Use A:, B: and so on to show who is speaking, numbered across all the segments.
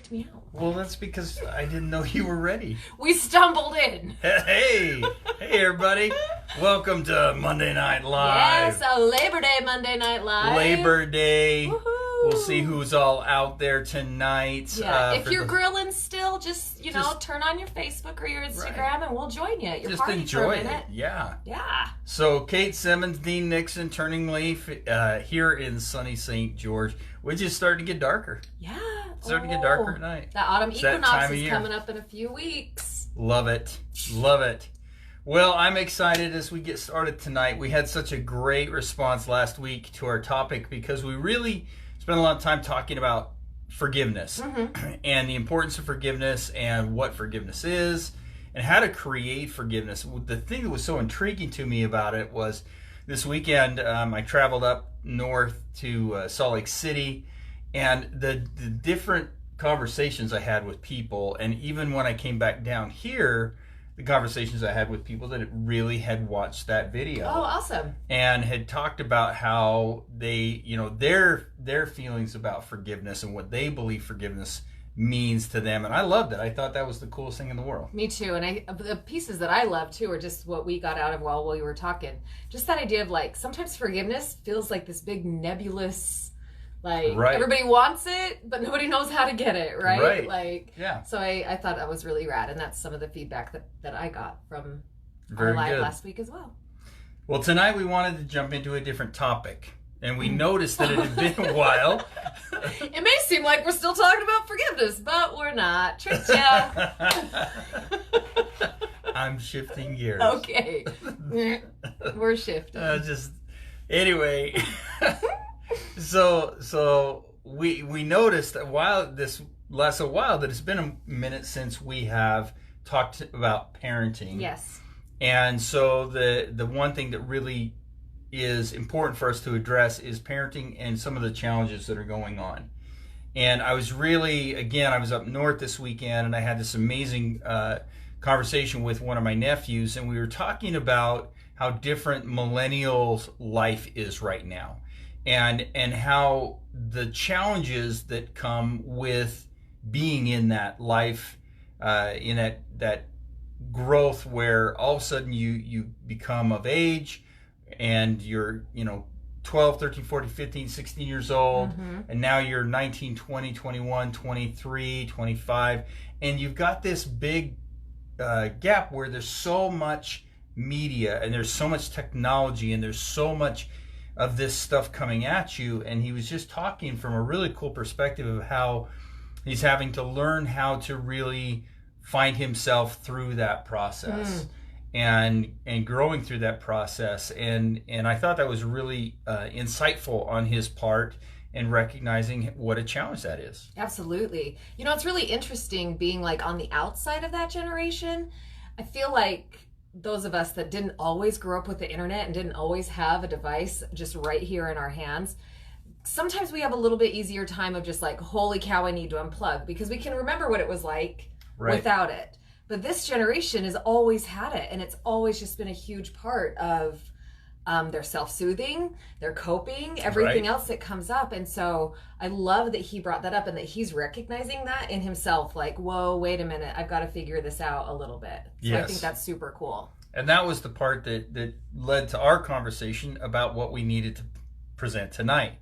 A: kicked me out.
B: Well, that's because I didn't know you were ready.
A: We stumbled in.
B: Hey everybody. Welcome to Monday Night Live.
A: Yes, a Labor Day Monday Night Live.
B: Labor Day.
A: Woohoo.
B: We'll see who's all out there tonight.
A: Yeah, if you're grilling still, just turn on your Facebook or your Instagram and we'll join you at your party
B: enjoy
A: for a minute.
B: it. Yeah.
A: Yeah.
B: So Kate Simmons, Dean Nixon, Turning Leaf here in sunny St. George. We're just starting to get darker.
A: Yeah.
B: Starting to get darker at night.
A: The autumn
B: It's that
A: equinox
B: time of
A: is
B: year.
A: coming up in a few weeks.
B: Love it. Love it. Well, I'm excited as we get started tonight. We had such a great response last week to our topic because we really spent a lot of time talking about forgiveness and the importance of forgiveness and what forgiveness is and how to create forgiveness. The thing that was so intriguing to me about it was this weekend I traveled up north to Salt Lake City, and the different conversations I had with people, and even when I came back down here, the conversations I had with people that really had watched that video.
A: Oh, awesome.
B: And had talked about how they, their feelings about forgiveness and what they believe forgiveness means to them. And I loved it. I thought that was the coolest thing in the world.
A: Me too. And the pieces that I love too are just what we got out of while we were talking. Just that idea of like, sometimes forgiveness feels like this big nebulous, like everybody wants it, but nobody knows how to get it, right?
B: Right.
A: Like,
B: yeah.
A: So I thought that was really rad. And that's some of the feedback that I got from
B: Very
A: our live
B: good.
A: last week as well.
B: Well, tonight we wanted to jump into a different topic. And we noticed that it had been a while.
A: It may seem like we're still talking about forgiveness, but we're not. Tricked ya.
B: I'm shifting gears.
A: Okay. We're shifting.
B: Anyway. So we noticed a while that it's been a minute since we have talked about parenting.
A: Yes.
B: And so the one thing that really is important for us to address is parenting and some of the challenges that are going on. And I was I was up north this weekend, and I had this amazing conversation with one of my nephews, and we were talking about how different millennials' life is right now, and how the challenges that come with being in that life, in that growth where all of a sudden you become of age, and you're 12, 13, 14, 15, 16 years old, and now you're 19, 20, 21, 23, 25, and you've got this big gap where there's so much media and there's so much technology and there's so much of this stuff coming at you. And he was just talking from a really cool perspective of how he's having to learn how to really find himself through that process. And growing through that process, and I thought that was really insightful on his part, and recognizing what a challenge that is.
A: Absolutely. It's really interesting being like on the outside of that generation. I feel like those of us that didn't always grow up with the internet and didn't always have a device just right here in our hands, sometimes we have a little bit easier time of just like, holy cow, I need to unplug, because we can remember what it was like without it. But this generation has always had it, and it's always just been a huge part of their self-soothing, their coping, everything else that comes up. And so I love that he brought that up and that he's recognizing that in himself, like, whoa, wait a minute, I've got to figure this out a little bit. So I think that's super cool.
B: And that was the part that led to our conversation about what we needed to present tonight.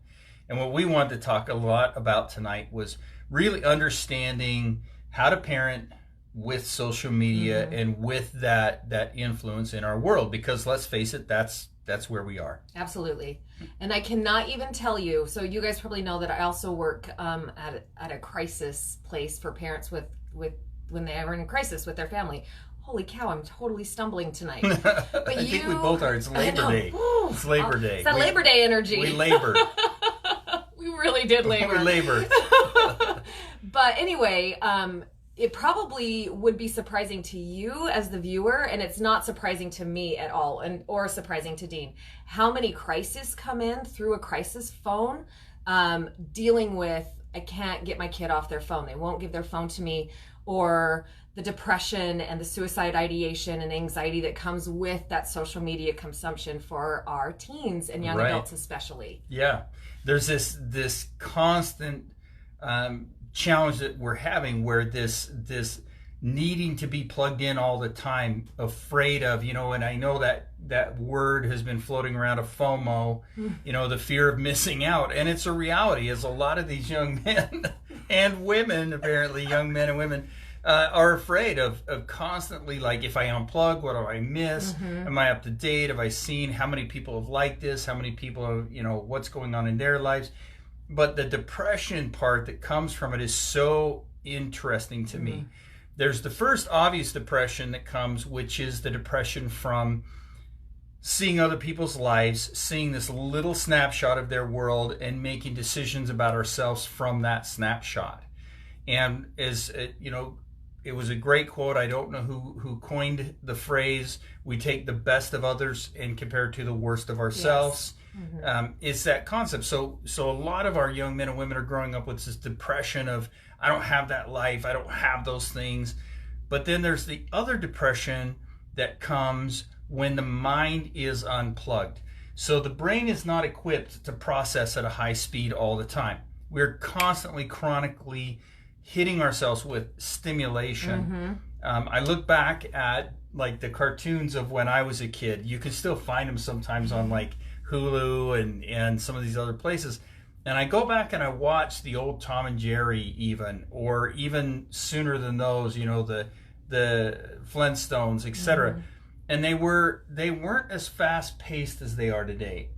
B: And what we wanted to talk a lot about tonight was really understanding how to parent with social media and with that influence in our world, because let's face it, that's where we are.
A: Absolutely. And I cannot even tell you, so you guys probably know that I also work at a crisis place for parents with when they are in a crisis with their family. Holy cow, I'm totally stumbling tonight. But
B: I think we both are. It's Labor Day. It's Labor Day.
A: It's that Labor Day energy.
B: We labored.
A: We really did labor.
B: We labored.
A: But anyway, it probably would be surprising to you as the viewer, and it's not surprising to me at all, or surprising to Dean, how many crises come in through a crisis phone, dealing with, I can't get my kid off their phone, they won't give their phone to me, or the depression and the suicide ideation and anxiety that comes with that social media consumption for our teens and young adults especially.
B: Yeah, there's this constant challenge that we're having, where this needing to be plugged in all the time, afraid of, and I know that word has been floating around, of FOMO, the fear of missing out. And it's a reality, as a lot of these young men and women, apparently young men and women, are afraid of constantly, like, if I unplug, what do I miss? Am I up to date? Have I seen how many people have liked this? How many people have, what's going on in their lives? But the depression part that comes from it is so interesting to me. There's the first obvious depression that comes, which is the depression from seeing other people's lives, seeing this little snapshot of their world, and making decisions about ourselves from that snapshot. And as it was a great quote. I don't know who coined the phrase, we take the best of others and compare it to the worst of ourselves. Yes. It's that concept. So a lot of our young men and women are growing up with this depression of, I don't have that life, I don't have those things. But then there's the other depression that comes when the mind is unplugged. So the brain is not equipped to process at a high speed all the time. We're constantly, chronically hitting ourselves with stimulation. I look back at, like, the cartoons of when I was a kid. You can still find them sometimes on, like, Hulu and some of these other places. And I go back and I watch the old Tom and Jerry, or even sooner than those, the Flintstones, etc. And they weren't as fast paced as they are today.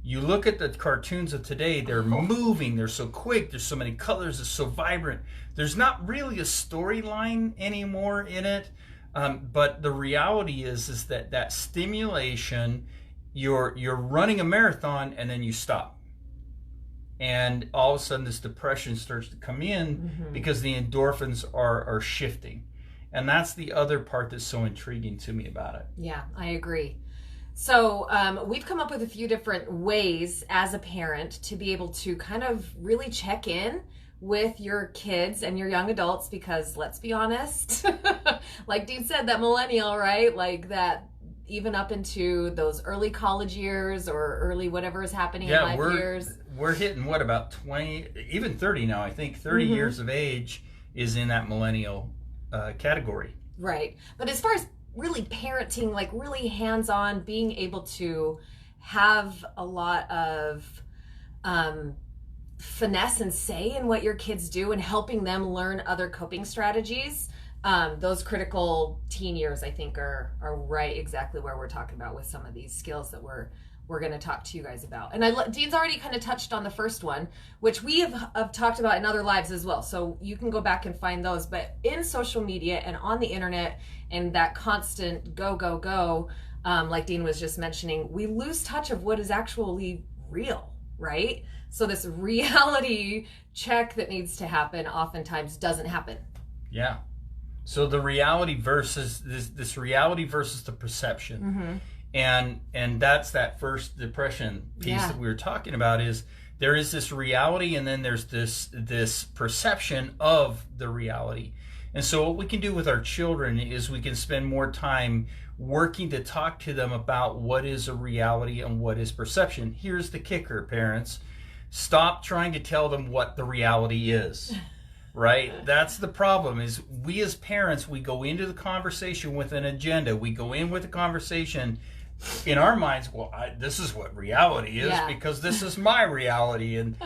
B: You look at the cartoons of today, they're moving, they're so quick, there's so many colors, it's so vibrant. There's not really a storyline anymore in it. But the reality is that stimulation, you're running a marathon and then you stop. And all of a sudden this depression starts to come in because the endorphins are shifting. And that's the other part that's so intriguing to me about it.
A: Yeah, I agree. So we've come up with a few different ways as a parent to be able to kind of really check in with your kids and your young adults, because let's be honest, like Dean said, that millennial, right? Like that, even up into those early college years or early whatever is happening in life years.
B: We're hitting about 20, even 30 now. I think 30 years of age is in that millennial category.
A: Right. But as far as really parenting, like really hands-on, being able to have a lot of finesse and say in what your kids do and helping them learn other coping strategies, those critical teen years, I think, are right exactly where we're talking about with some of these skills that we're going to talk to you guys about. And Dean's already kind of touched on the first one, which we have talked about in other lives as well. So you can go back and find those. But in social media and on the internet and that constant go, like Dean was just mentioning, we lose touch of what is actually real, right? So this reality check that needs to happen oftentimes doesn't happen.
B: Yeah. So the reality versus this reality versus the perception. And that's that first depression piece that we were talking about, is there is this reality and then there's this perception of the reality. And so what we can do with our children is we can spend more time working to talk to them about what is a reality and what is perception. Here's the kicker, parents. Stop trying to tell them what the reality is. Right? That's the problem, is we as parents, we go into the conversation with an agenda. We go in with a conversation in our minds, well, this is what reality is because this is my reality, and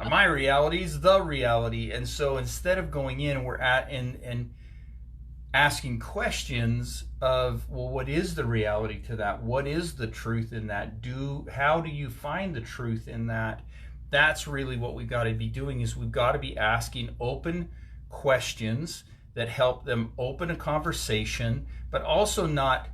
B: my reality is the reality. And so instead of going in, we're and asking questions of, well, what is the reality to that? What is the truth in that? How do you find the truth in that? That's really what we've got to be doing, is we've got to be asking open questions that help them open a conversation, but also not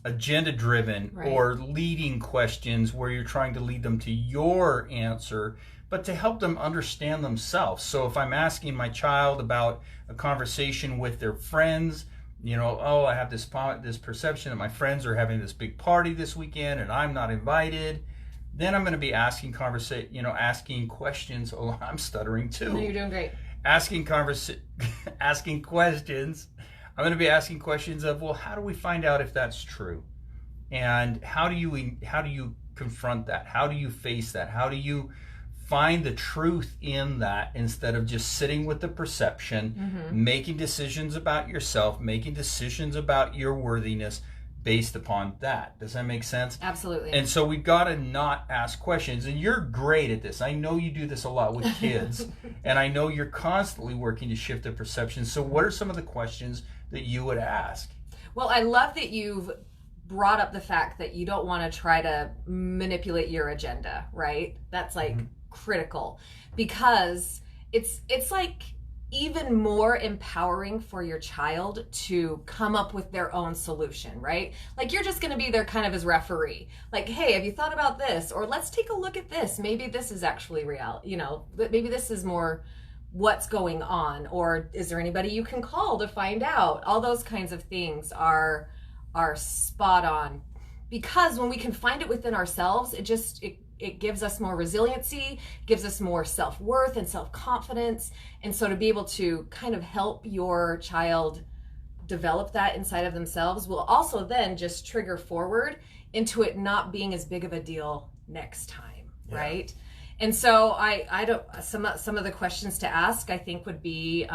B: agenda driven or leading questions where you're trying to lead them to your answer, but to help them understand themselves. So if I'm asking my child about a conversation with their friends, I have this perception that my friends are having this big party this weekend and I'm not invited, then I'm going to be asking questions. Oh, I'm stuttering too.
A: No, you're doing great.
B: Asking questions. I'm going to be asking questions of, well, how do we find out if that's true? And how do you confront that? How do you face that? How do you find the truth in that instead of just sitting with the perception, making decisions about yourself, making decisions about your worthiness based upon that. Does that make sense?
A: Absolutely.
B: And so we've got to not ask questions. And you're great at this. I know you do this a lot with kids. And I know you're constantly working to shift the perception. So what are some of the questions that you would ask?
A: Well, I love that you've brought up the fact that you don't want to try to manipulate your agenda, right? That's like critical, because it's like even more empowering for your child to come up with their own solution, right? Like you're just going to be there kind of as referee. Like, hey, have you thought about this? Or let's take a look at this. Maybe this is actually real. You know, maybe this is more what's going on. Or is there anybody you can call to find out? All those kinds of things are spot on, because when we can find it within ourselves, it gives us more resiliency, gives us more self-worth and self-confidence. And so to be able to kind of help your child develop that inside of themselves will also then just trigger forward into it not being as big of a deal next time, right? And so I don't, some of the questions to ask, I think would be,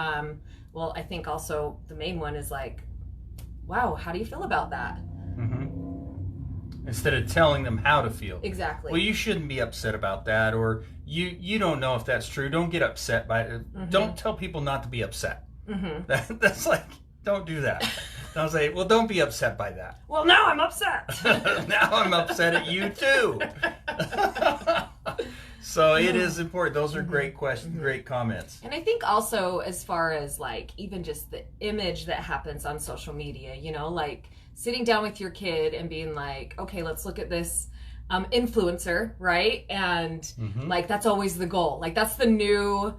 A: well, I think also the main one is like, wow, how do you feel about that?
B: Instead of telling them how to feel.
A: Exactly.
B: Well, you shouldn't be upset about that, or you don't know if that's true. Don't get upset by it. Don't tell people not to be upset. That's like, don't do that. Don't say, well, don't be upset by that.
A: Well, now I'm upset.
B: Now I'm upset at you too. So it is important. Those are great questions, great comments.
A: And I think also as far as like even just the image that happens on social media, you know, like sitting down with your kid and being like, okay, let's look at this influencer, right? And like that's always the goal. Like that's the new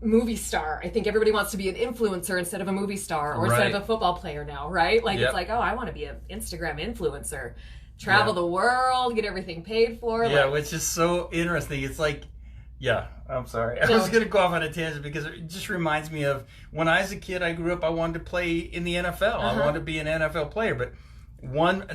A: movie star. I think everybody wants to be an influencer instead of a movie star, or instead of a football player now, right? Like it's like, oh, I want to be an Instagram influencer. Travel the world, get everything paid for.
B: Yeah,
A: like,
B: which is so interesting. It's like, I'm sorry. I was going to go off on a tangent because it just reminds me of when I was a kid, I grew up, I wanted to play in the NFL. I wanted to be an NFL player, but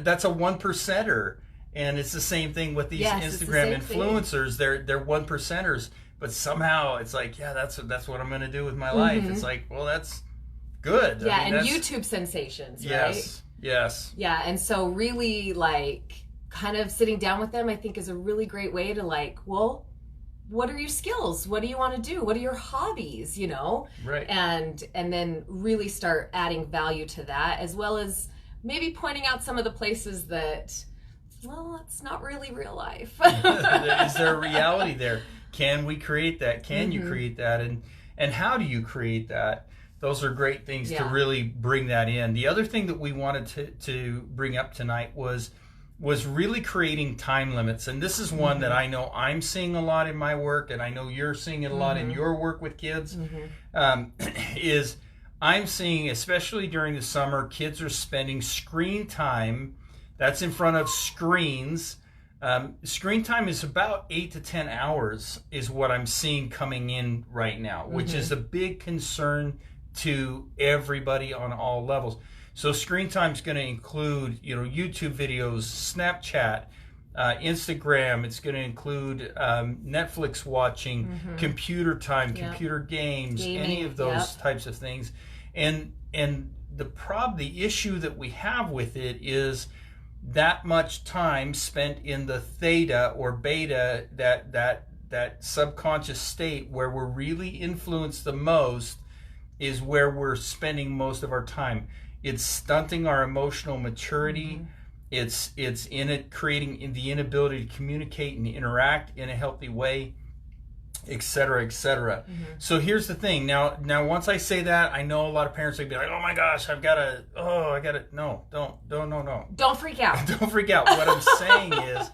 B: that's a one percenter. And it's the same thing with these Instagram influencers. They're one percenters, but somehow it's like, that's what I'm going to do with my life. It's like, well, that's good.
A: Yeah,
B: I mean,
A: and YouTube sensations, right?
B: Yes.
A: Yeah, and so really like kind of sitting down with them, I think is a really great way to like, well, what are your skills? What do you want to do? What are your hobbies, you know?
B: Right.
A: And then really start adding value to that, as well as maybe pointing out some of the places that, well, it's not really real life.
B: Is there a reality there? Can we create that? Can you create that? And how do you create that? Those are great things to really bring that in. The other thing that we wanted to bring up tonight was really creating time limits. And this is one that I know I'm seeing a lot in my work, and I know you're seeing it a lot in your work with kids, is I'm seeing, especially during the summer, kids are spending screen time that's in front of screens. Screen time is about 8 to 10 hours is what I'm seeing coming in right now, which is a big concern to everybody on all levels. So screen time is going to include, YouTube videos, Snapchat, Instagram. It's going to include Netflix watching, computer time, computer games,
A: gaming,
B: any of those types of things. And the issue that we have with it is that much time spent in the theta or beta, that subconscious state where we're really influenced the most, is where we're spending most of our time. It's stunting our emotional maturity. It's in it creating the inability to communicate and interact in a healthy way, et cetera, et cetera. So here's the thing. Now once I say that, I know a lot of parents will be like, oh my gosh, no.
A: Don't freak out.
B: Don't freak out. What I'm saying is,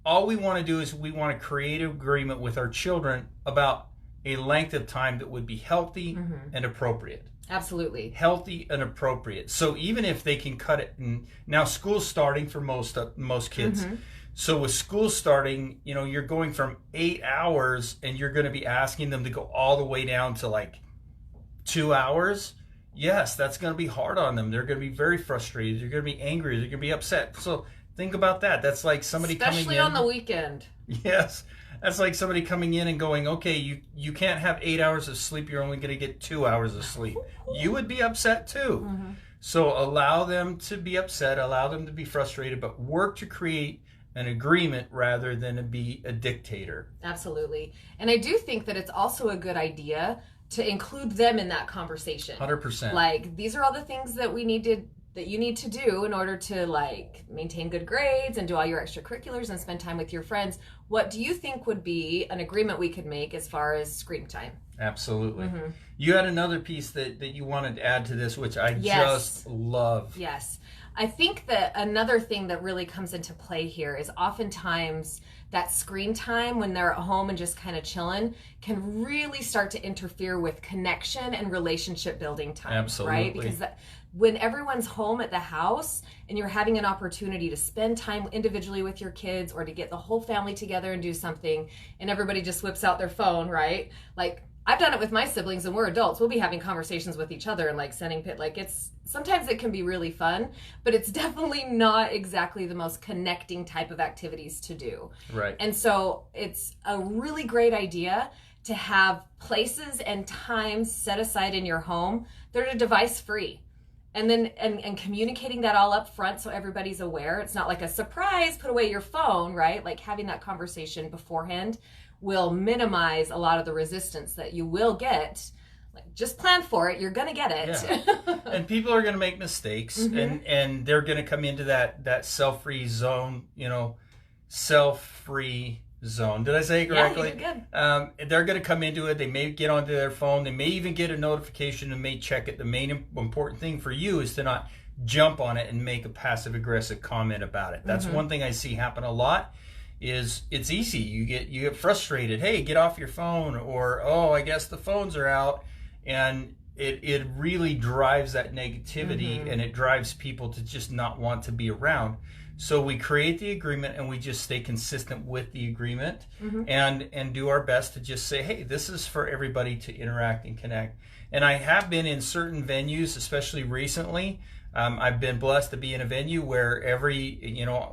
B: all we want to do is we want to create an agreement with our children about a length of time that would be healthy and appropriate.
A: Absolutely.
B: Healthy and appropriate. So even if they can cut it, and now school's starting for most kids. So with school starting, you're going from 8 hours and you're going to be asking them to go all the way down to like 2 hours. Yes, that's going to be hard on them. They're going to be very frustrated. They're going to be angry. They're going to be upset. So think about that. That's like somebody coming in.
A: Especially on the weekend.
B: Yes. That's like somebody coming in and going, okay, you can't have 8 hours of sleep. You're only going to get 2 hours of sleep. You would be upset too.
A: Mm-hmm.
B: So allow them to be upset, allow them to be frustrated, but work to create an agreement rather than to be a dictator.
A: Absolutely. And I do think that it's also a good idea to include them in that conversation.
B: 100%.
A: Like, these are all the things that you need to do in order to like maintain good grades and do all your extracurriculars and spend time with your friends. What do you think would be an agreement we could make as far as screen time?
B: Absolutely.
A: Mm-hmm.
B: You had another piece that you wanted to add to this, which I just love.
A: Yes. I think that another thing that really comes into play here is oftentimes that screen time when they're at home and just kind of chilling can really start to interfere with connection and relationship building time.
B: Absolutely.
A: Right? Because when everyone's home at the house and you're having an opportunity to spend time individually with your kids or to get the whole family together and do something, and everybody just whips out their phone, right? Like, I've done it with my siblings, and we're adults. We'll be having conversations with each other and like sending sometimes it can be really fun, but it's definitely not exactly the most connecting type of activities to do.
B: Right.
A: And so it's a really great idea to have places and times set aside in your home that are device free. And then and communicating that all up front so everybody's aware. It's not like a surprise, put away your phone, right? Like having that conversation beforehand will minimize a lot of the resistance that you will get. Like, just plan for it. You're going to get it.
B: Yeah. And people are going to make mistakes,
A: Mm-hmm.
B: and they're going to come into that self-free zone, self-free zone. Did I say it correctly?
A: Yeah, you did good.
B: They're going to come into it. They may get onto their phone. They may even get a notification and may check it. The main important thing for you is to not jump on it and make a passive-aggressive comment about it. That's one thing I see happen a lot. Is it's easy. You get frustrated. Hey, get off your phone, or I guess the phones are out, and it really drives that negativity, and it drives people to just not want to be around. So we create the agreement, and we just stay consistent with the agreement, and do our best to just say, hey, this is for everybody to interact and connect. And I have been in certain venues, especially recently. I've been blessed to be in a venue where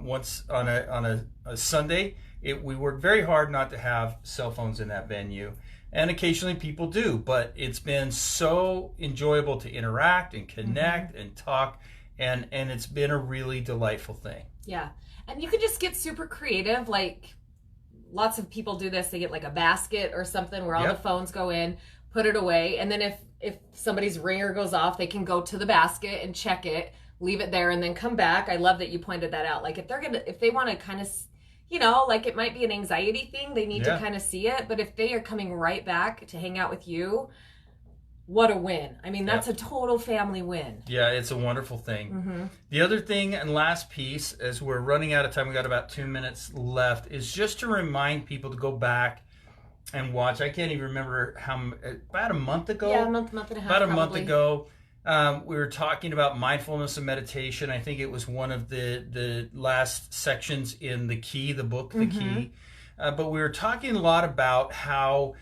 B: once on a Sunday, we work very hard not to have cell phones in that venue. And occasionally people do, but it's been so enjoyable to interact and connect and talk, and it's been a really delightful thing.
A: Yeah. And you could just get super creative. Like, lots of people do this. They get like a basket or something where all the phones go in, put it away, and then if somebody's ringer goes off, they can go to the basket and check it, leave it there, and then come back. I love that you pointed that out. Like, if they want to kind of, like, it might be an anxiety thing, they need to kind of see it, but if they are coming right back to hang out with you, what a win. I mean, that's a total family win.
B: Yeah, it's a wonderful thing. The other thing and last piece, as we're running out of time, we got about 2 minutes left, is just to remind people to go back and watch. I can't even remember about a month ago.
A: Yeah, a month and a half.
B: About a month
A: probably.
B: ago, we were talking about mindfulness and meditation. I think it was one of the last sections in the book, The Key. But we were talking a lot about how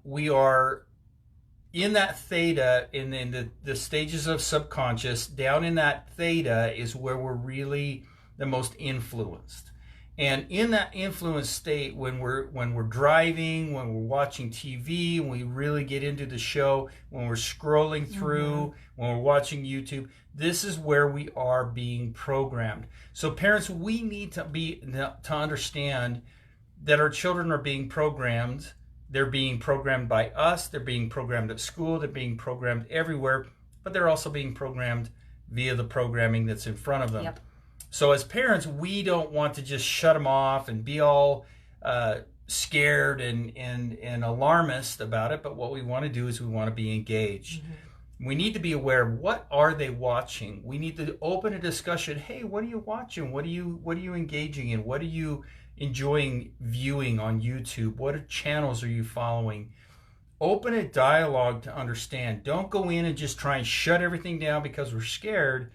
B: we are in that theta, in the stages of subconscious. Down in that theta is where we're really the most influenced. And in that influence state, when we're driving, when we're watching TV, when we really get into the show, when we're scrolling through, when we're watching YouTube, this is where we are being programmed. So parents, we need to understand that our children are being programmed. They're being programmed by us. They're being programmed at school. They're being programmed everywhere, but they're also being programmed via the programming that's in front of them.
A: Yep.
B: So as parents, we don't want to just shut them off and be all scared and alarmist about it. But what we want to do is we want to be engaged. We need to be aware of what are they watching. We need to open a discussion. Hey, what are you watching? What are you engaging in? What are you enjoying viewing on YouTube? What channels are you following? Open a dialogue to understand. Don't go in and just try and shut everything down because we're scared.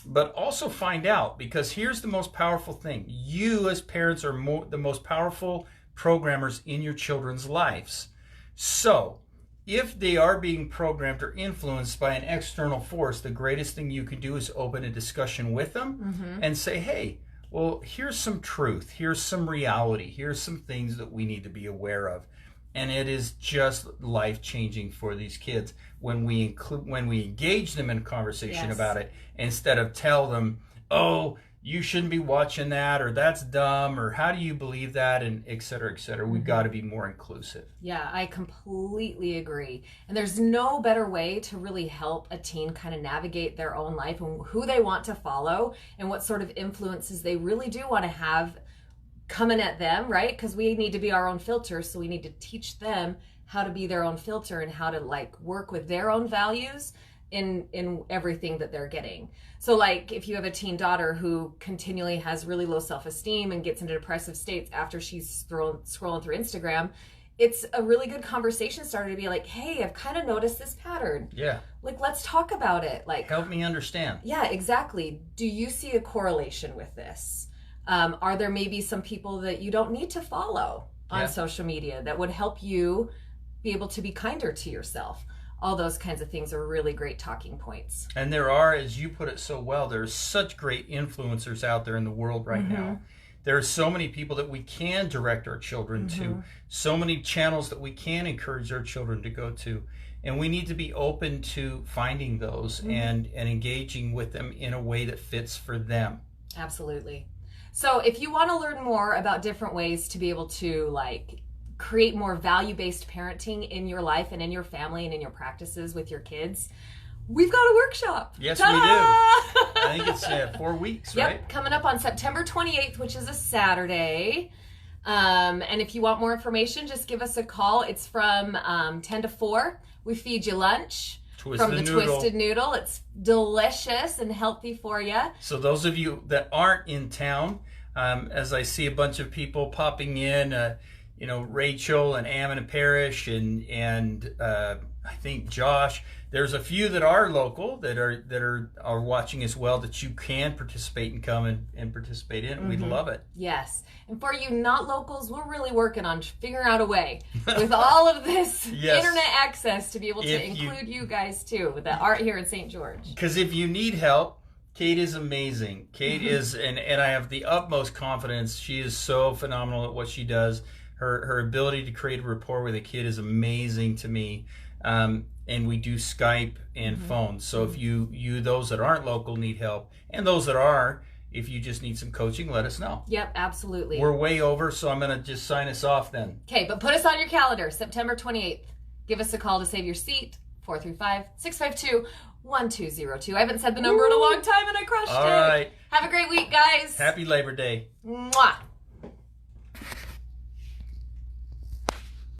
B: But also find out, because here's the most powerful thing. You as parents are the most powerful programmers in your children's lives. So if they are being programmed or influenced by an external force, the greatest thing you can do is open a discussion with them and say, hey, Well, here's some truth. Here's some reality. Here's some things that we need to be aware of. And it is just life-changing for these kids when we engage them in a conversation
A: Yes.
B: about it, instead of tell them, oh, you shouldn't be watching that, or that's dumb, or how do you believe that, and et cetera, et cetera. We've got to be more inclusive.
A: Yeah, I completely agree. And there's no better way to really help a teen kind of navigate their own life and who they want to follow and what sort of influences they really do want to have coming at them, right? Because we need to be our own filter, so we need to teach them how to be their own filter and how to like work with their own values in everything that they're getting. So like if you have a teen daughter who continually has really low self-esteem and gets into depressive states after she's scrolling through Instagram, it's a really good conversation starter to be like, hey, I've kind of noticed this pattern.
B: Yeah.
A: Like, let's talk about it. Like,
B: help me understand.
A: Yeah, exactly. Do you see a correlation with this? Are there maybe some people that you don't need to follow on social media that would help you be able to be kinder to yourself? All those kinds of things are really great talking points.
B: And there are, as you put it so well, there's such great influencers out there in the world right now. There are so many people that we can direct our children to, so many channels that we can encourage our children to go to. And we need to be open to finding those and engaging with them in a way that fits for them.
A: Absolutely. So if you want to learn more about different ways to be able to like create more value-based parenting in your life and in your family and in your practices with your kids, we've got a workshop.
B: Yes,
A: Ta-da!
B: we do. I think it's 4 weeks, right?
A: Yep, coming up on September 28th, which is a Saturday. And if you want more information, just give us a call. It's from 10 to 4. We feed you lunch from the Twisted Noodle. It's delicious and healthy for you.
B: So those of you that aren't in town, as I see a bunch of people popping in, Rachel and Ammon and Parrish and I think Josh. There's a few that are local that are watching as well that you can participate and come and participate in. We'd love it.
A: Yes. And for you not locals, we're really working on figuring out a way with all of this internet access to be able to include you guys too that aren't here in St. George.
B: Because if you need help, Kate is amazing. Kate is, and I have the utmost confidence. She is so phenomenal at what she does. Her ability to create a rapport with a kid is amazing to me. And we do Skype and phone. So if you those that aren't local need help, and those that are, if you just need some coaching, let us know.
A: Yep, absolutely.
B: We're way over, so I'm going to just sign us off then.
A: Okay, but put us on your calendar, September 28th. Give us a call to save your seat, 435-652-1202. I haven't said the number in a long time, and I crushed it.
B: All right.
A: Have a great week, guys.
B: Happy Labor Day.
A: Mwah.